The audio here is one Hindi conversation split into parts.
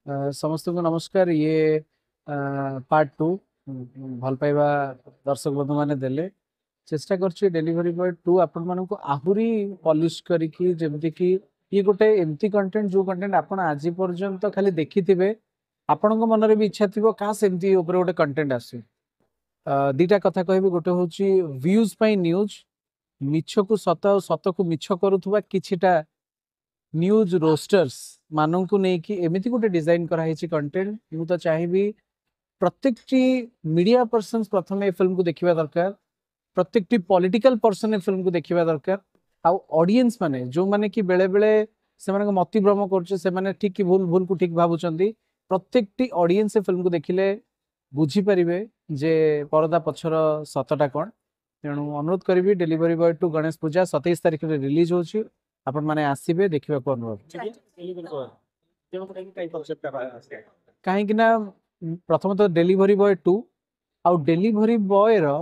समस्त को नमस्कार। ये पार्ट टू भल पाइबा दर्शक बंधु मैंने देले चेष्टा कर डेलीवरी बॉय टू आपण मानक आहुरी पॉलिश करिकी जेमती कि ये गोटे एमती कंटेंट जो कंटेंट आपण आज पर्यंत खाली देखिथिबे आपण मन रे भी इच्छा थिबो काश एमती ऊपर गोटे कंटेंट आसी। दीटा कथा कहबी गोटे होची व्यूज पई न्यूज मिछ को सत और सत को मिछ करूथुबा किछिटा न्यूज रोस्टर्स मानू नहीं कि एमती गोटे डिजाइन कराई कंटेंट मु तो चाहिए प्रत्येक मीडिया पर्सन प्रथम ए फिल्म को देखा दरकार प्रत्येक पॉलिटिकल पर्सन ए फिल्म को देखा दरकार आउ ऑडियंस माने जो माने कि बेले बेले से मतिभ्रम कर ठीक कि भूल भूल को ठीक भावुं प्रत्येक ऑडियंस ए फिल्म को देखिले बुझीपारे जे परदा पछर सतटा कौन तेणु अनुरोध करी डेलीवरी बॉय टू गणेश पूजा 27 तारिख में रिलीज होची आपण माने आसीबे देखिबा को अनुरोध। कहीं ना प्रथम तो डेलीवरी बॉय टू आउ डेलीवरी बॉय रो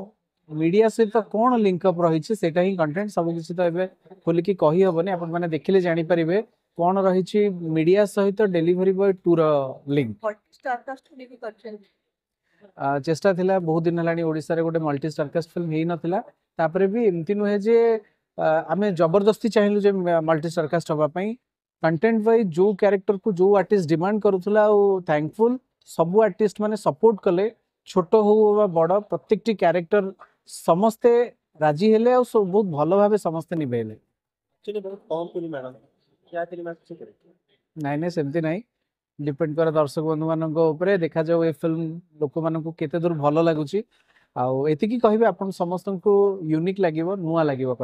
मीडिया सहित कौन लिंकअप रही ही कंटेंट सब किसी तो एबे खोलिकी कही हबनी आपण माने देखिले जानि परिबे कौन रही मीडिया सहित डेलीवरी बॉय टू रो लिंक। चेष्टा थिला बहुत दिन हेलानी ओडिसा रे गोटे मल्टी स्टारकास्ट फिल्म हेई नथिला तापरे भी एमती नुहे जे आमे जबरदस्ती चाहिलु जे मल्टी स्टारकास्ट हबा पई कंटेंट वाइज जो कैरेक्टर को जो आर्टिस्ट डिमांड करूथला ओ थैंकफुल सब आर्टिस्ट माने सपोर्ट कले छोट हो बा बड़ प्रत्येक कैरेक्टर समस्ते राजी हेले और सब बहुत भलो भाबे समस्ते निभेले। एक्चुअली बहुत कम फिल्म मैडम क्या फिल्म आप से करे नाइ नाइ सेमती नाइ डिपेंड कर दर्शक बंधु मान देखा जाऊ ए फिल्म लोक मान केते दूर भल लगुच आउ एतिकी कहबे आपन समस्त को यूनिक लागिवो नुआ लागिवो।